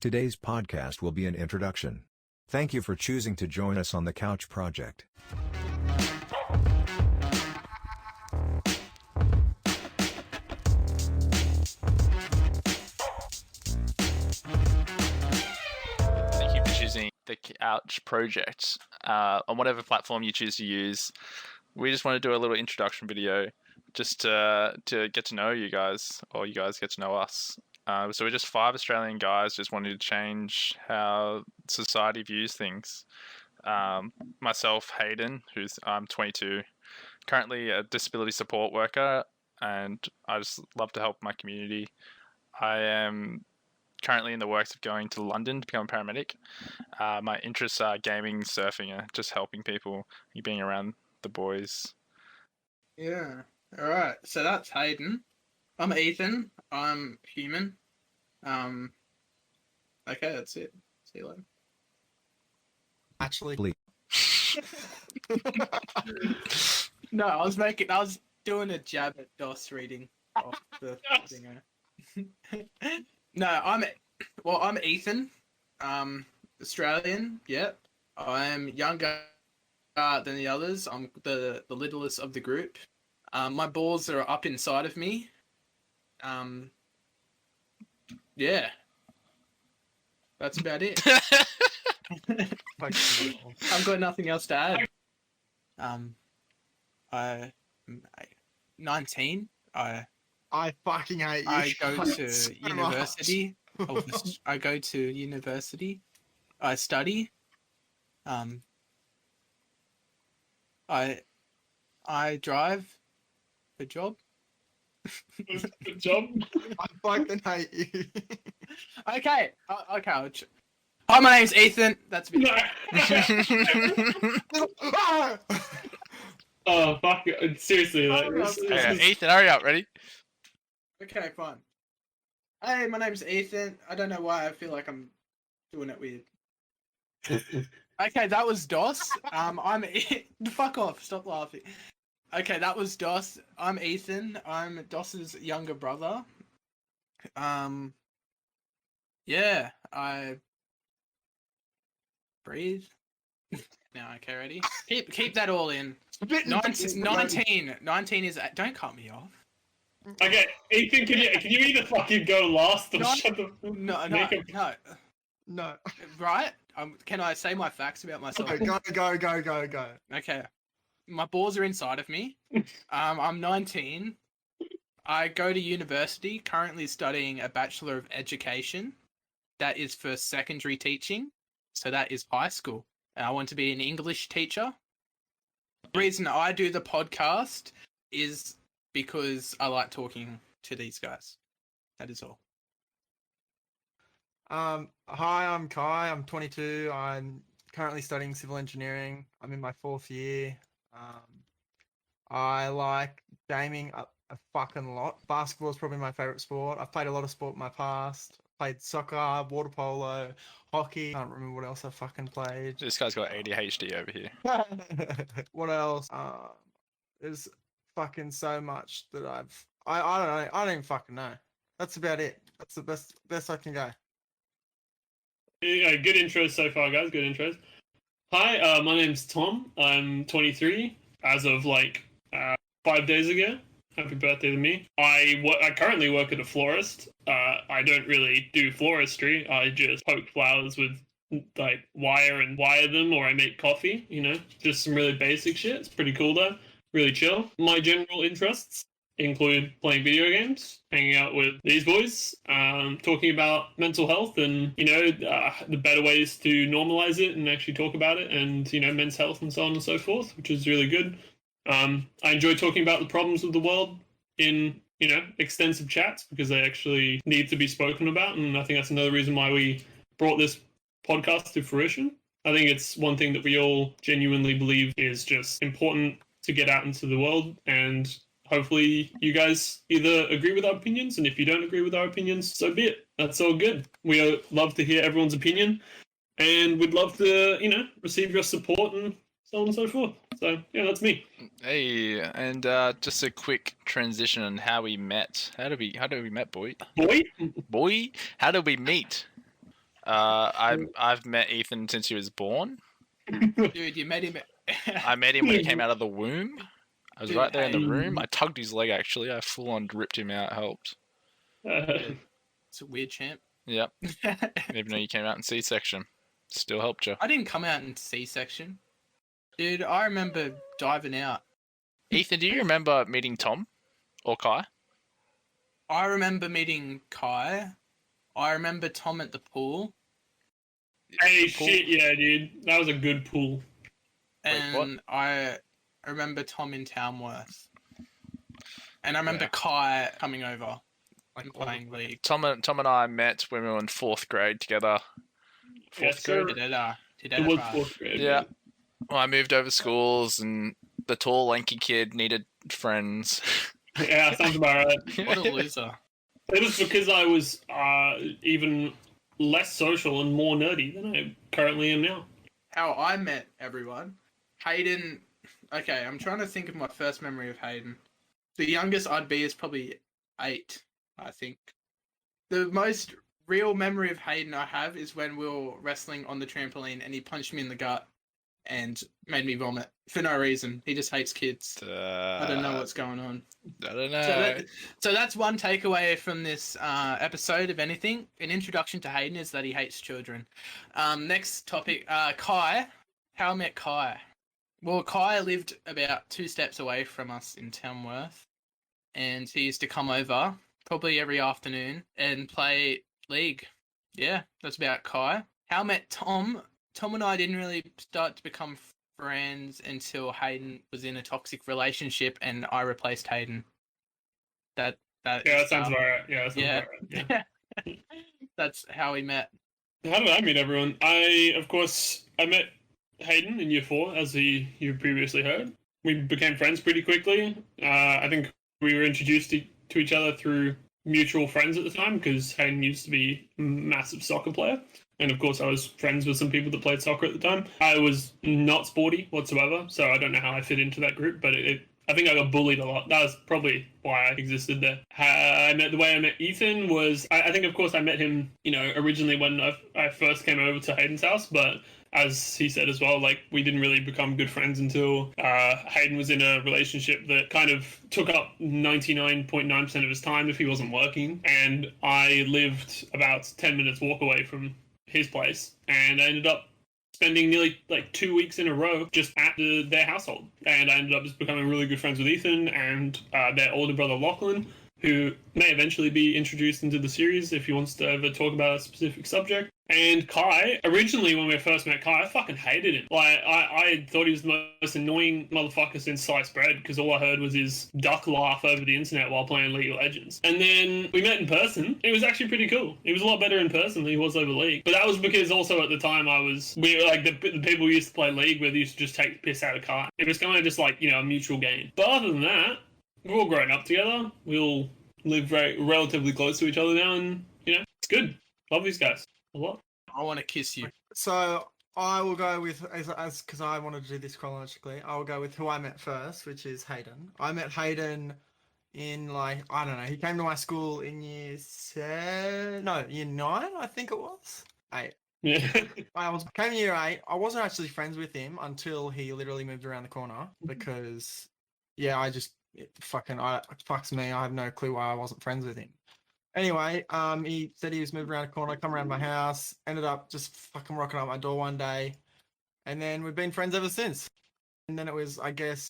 Today's podcast will be an introduction. Thank you for choosing to join us on the Couch Project. Thank you for choosing the Couch Project on whatever platform you choose to use. We just want to do a little introduction video just to get to know you guys, or you guys get to know us. So we're just 5 Australian guys just wanting to change how society views things. Myself, Hayden, I'm 22, currently a disability support worker, and I just love to help my community. I am currently in the works of going to London to become a paramedic. My interests are gaming, surfing, and just helping people, being around the boys. Yeah. All right. So that's Hayden. I'm Ethan. I'm human. Okay, that's it. See you later. Actually, No, I was doing a jab at DOS reading off the thing. No, I'm Ethan. Australian. Yep. I'm younger than the others. I'm the littlest of the group. My balls are up inside of me. Yeah. That's about it. I've got nothing else to add. I'm 19. I fucking hate you. I go guys to so university. much. I go to university. I study. I drive a job. Good job. I fucking hate you. Okay. Hi, my name's Ethan. That's me. Oh fuck! Seriously, like, Ethan, hurry up, ready? Okay, fine. Hey, my name's Ethan. I don't know why I feel like I'm doing it weird. Okay, that was DOS. Fuck off. Stop laughing. Okay, that was DOS. I'm Ethan. I'm DOS's younger brother. Yeah, I breathe. Now, okay, ready? Keep that all in. 19 is. Don't cut me off. Okay, Ethan, can you either fucking go last or shut the? No. Right? Can I say my facts about myself? Go. Okay. My balls are inside of me. I'm 19. I go to university, currently studying a Bachelor of Education. That is for secondary teaching. So that is high school. And I want to be an English teacher. The reason I do the podcast is because I like talking to these guys. That is all. Hi, I'm Kai. I'm 22. I'm currently studying civil engineering. I'm in my 4th year. I like gaming a fucking lot. Basketball is probably my favorite sport. I've played a lot of sport in my past. Played soccer, water polo, hockey. I can't remember what else I fucking played. This guy's got ADHD over here. What else? There's fucking so much that I don't know. I don't even fucking know. That's about it. That's the best I can go. Yeah, good intros so far, guys. Good intros. Hi, my name's Tom. I'm 23. As of 5 days ago. Happy birthday to me. I currently work at a florist. I don't really do floristry. I just poke flowers with wire them, or I make coffee. Just some really basic shit. It's pretty cool though. Really chill. My general interests include playing video games, hanging out with these boys, talking about mental health and the better ways to normalize it and actually talk about it, and men's health and so on and so forth, which is really good. I enjoy talking about the problems of the world in extensive chats, because they actually need to be spoken about, and I think that's another reason why we brought this podcast to fruition. I think it's one thing that we all genuinely believe is just important to get out into the world, and hopefully you guys either agree with our opinions, and if you don't agree with our opinions, so be it. That's all good. We love to hear everyone's opinion, and we'd love to, receive your support and so on and so forth. So, yeah, that's me. Hey, and just a quick transition on how we met. How did we met, boy? Boy? Boy? How did we meet? I've met Ethan since he was born. Dude, you met him. I met him when he came out of the womb. I was Dude, right there in the hey. room. I tugged his leg actually. I full on ripped him out. Helped. It's a weird champ. Yep. Even though you came out in C-section, still helped you. I didn't come out in C-section. Dude, I remember diving out. Ethan, do you remember meeting Tom or Kai? I remember meeting Kai. I remember Tom at the pool. Hey, The pool? shit, yeah, dude. That was a good pool. Wait, what? And I remember Tom in Tamworth. And I remember Yeah. Kai coming over and playing League. Tom and I met when we were in 4th grade together. Yes, sir. It was fourth grade. Yeah. Well, I moved over schools, and the tall, lanky kid needed friends. Yeah, sounds about right. What a loser. It was because I was even less social and more nerdy than I currently am now. How I met everyone. Hayden. Okay, I'm trying to think of my first memory of Hayden. The youngest I'd be is probably 8, I think. The most real memory of Hayden I have is when we were wrestling on the trampoline and he punched me in the gut and made me vomit for no reason. He just hates kids. I don't know what's going on. I don't know. So that's one takeaway from this episode, if anything. An introduction to Hayden is that he hates children. Next topic, Kai. How I met Kai. Well, Kai lived about 2 steps away from us in Tamworth, and he used to come over probably every afternoon and play League. Yeah, that's about Kai. How I met Tom. Tom and I didn't really start to become friends until Hayden was in a toxic relationship and I replaced Hayden. That sounds about right. Yeah, that sounds yeah. about right. Yeah. That's how we met. How did I meet everyone? I met Hayden in year 4, as you previously heard. We became friends pretty quickly. I think we were introduced to each other through mutual friends at the time, because Hayden used to be a massive soccer player. And of course, I was friends with some people that played soccer at the time. I was not sporty whatsoever, so I don't know how I fit into that group, but I think I got bullied a lot. That was probably why I existed there. The way I met Ethan was, I think, of course, I met him, originally when I first came over to Hayden's house, but as he said as well, like, we didn't really become good friends until Hayden was in a relationship that kind of took up 99.9% of his time if he wasn't working, and I lived about 10 minutes walk away from his place, and I ended up spending nearly 2 weeks in a row just at their household, and I ended up just becoming really good friends with Ethan and their older brother Lachlan, who may eventually be introduced into the series if he wants to ever talk about a specific subject. And Kai, originally when we first met Kai, I fucking hated him. I thought he was the most annoying motherfucker since sliced bread, because all I heard was his duck laugh over the internet while playing League of Legends. And then we met in person. It was actually pretty cool. He was a lot better in person than he was over League. But that was because also at the time we were the people who used to play League with used to just take the piss out of Kai. It was kind of just a mutual game. But other than that, we're all grown up together. We all live relatively close to each other now, and it's good. Love these guys a lot. I want to kiss you. So I will go with, as because I wanted to do this chronologically, I will go with who I met first, which is Hayden. I met Hayden in I don't know, he came to my school in year 9, I think it was. 8. Yeah. Came in year 8. I wasn't actually friends with him until he literally moved around the corner, because it fucks me. I have no clue why I wasn't friends with him. Anyway, he said he was moving around the corner, come around my house, ended up just fucking rocking up my door one day, and then we've been friends ever since. And then it was, I guess,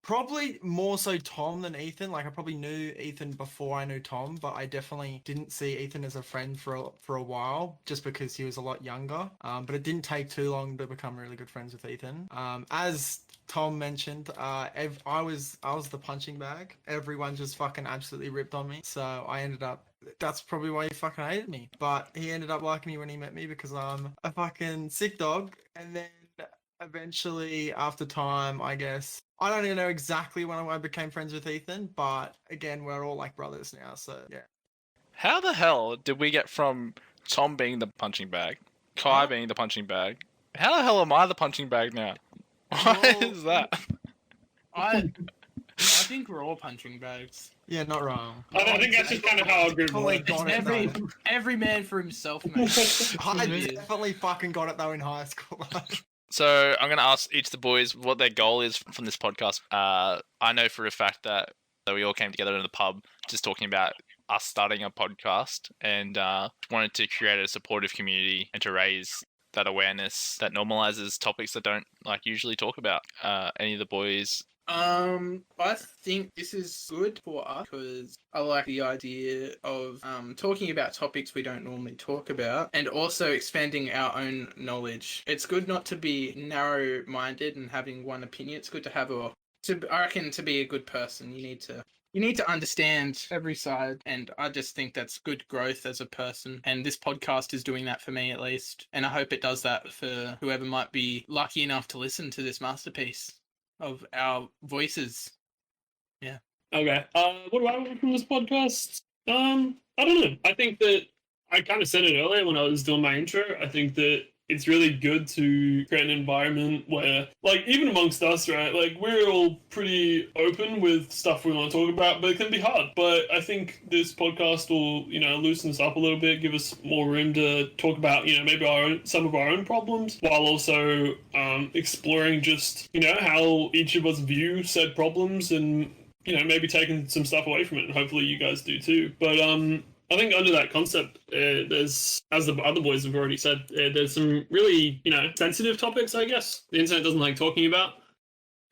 probably more so Tom than Ethan. I probably knew Ethan before I knew Tom, but I definitely didn't see Ethan as a friend for a while, just because he was a lot younger. But it didn't take too long to become really good friends with Ethan. As Tom mentioned, I was the punching bag. Everyone just fucking absolutely ripped on me. So that's probably why he fucking hated me. But he ended up liking me when he met me, because I'm a fucking sick dog. And then eventually, after time, I guess, I don't even know exactly when I became friends with Ethan, but again, we're all like brothers now, so yeah. How the hell did we get from Tom being the punching bag, Kai being the punching bag? How the hell am I the punching bag now? Why is that? I think we're all punching bags. Yeah, not wrong. I think that's just kind of how our group Totally works. got it, Every though. every man for himself, mate. I definitely fucking got it though in high school. So I'm going to ask each of the boys what their goal is from this podcast. I know for a fact that we all came together in the pub just talking about us starting a podcast and wanted to create a supportive community and to raise that awareness that normalizes topics that don't like usually talk about. Any of the boys? I think this is good for us because I like the idea of talking about topics we don't normally talk about and also expanding our own knowledge. It's good not to be narrow-minded and having one opinion. It's good to have I reckon to be a good person, you need to understand every side, and I just think that's good growth as a person. And this podcast is doing that for me, at least. And I hope it does that for whoever might be lucky enough to listen to this masterpiece of our voices. Yeah. Okay. What do I want from this podcast? I don't know. I think that I kind of said it earlier when I was doing my intro. I think that it's really good to create an environment where, like, even amongst us, right? Like, we're all pretty open with stuff we want to talk about, but it can be hard. But I think this podcast will, loosen us up a little bit, give us more room to talk about, maybe some of our own problems, while also exploring just, how each of us view said problems and, maybe taking some stuff away from it. And hopefully you guys do too. But I think under that concept, there's, as the other boys have already said, there's some really, sensitive topics, I guess, the internet doesn't like talking about.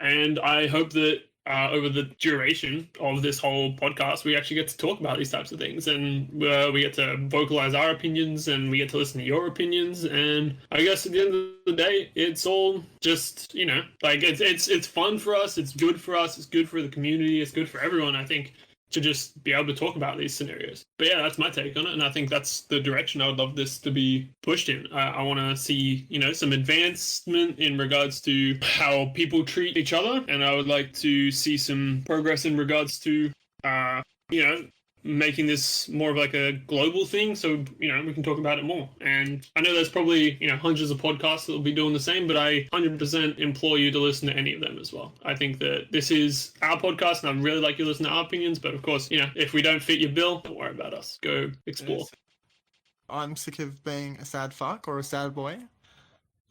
And I hope that over the duration of this whole podcast, we actually get to talk about these types of things. And we get to vocalize our opinions and we get to listen to your opinions. And I guess at the end of the day, it's all just, it's fun for us. It's good for us. It's good for the community. It's good for everyone, I think, to just be able to talk about these scenarios. But yeah, that's my take on it, and I think that's the direction I would love this to be pushed in. I want to see, some advancement in regards to how people treat each other, and I would like to see some progress in regards to, making this more of like a global thing, so we can talk about it more. And I know there's probably hundreds of podcasts that will be doing the same, but I 100% implore you to listen to any of them as well. I think that this is our podcast, and I'd really like you to listen to our opinions. But of course, if we don't fit your bill, don't worry about us. Go explore. I'm sick of being a sad fuck or a sad boy,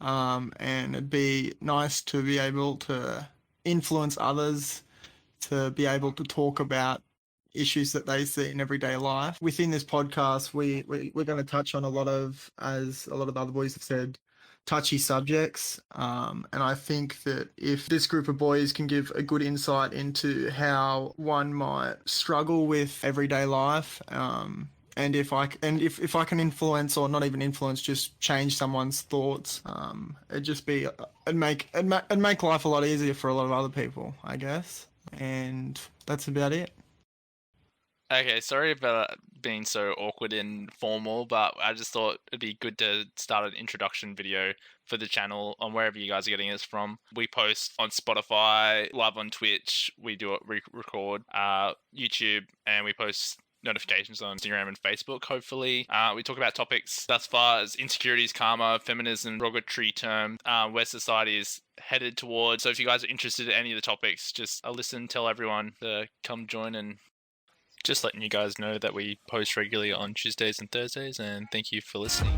and it'd be nice to be able to influence others, to be able to talk about issues that they see in everyday life. Within this podcast, we're going to touch on a lot of, as a lot of the other boys have said, touchy subjects. And I think that if this group of boys can give a good insight into how one might struggle with everyday life, and if I can influence, or not even influence, just change someone's thoughts, it'd make life a lot easier for a lot of other people, I guess. And that's about it. Okay, sorry about being so awkward and formal, but I just thought it'd be good to start an introduction video for the channel on wherever you guys are getting this from. We post on Spotify, live on Twitch, we do it, record, YouTube, and we post notifications on Instagram and Facebook, hopefully. We talk about topics thus far as insecurities, karma, feminism, derogatory term, where society is headed towards. So if you guys are interested in any of the topics, just listen, tell everyone to come join, and just letting you guys know that we post regularly on Tuesdays and Thursdays, and thank you for listening.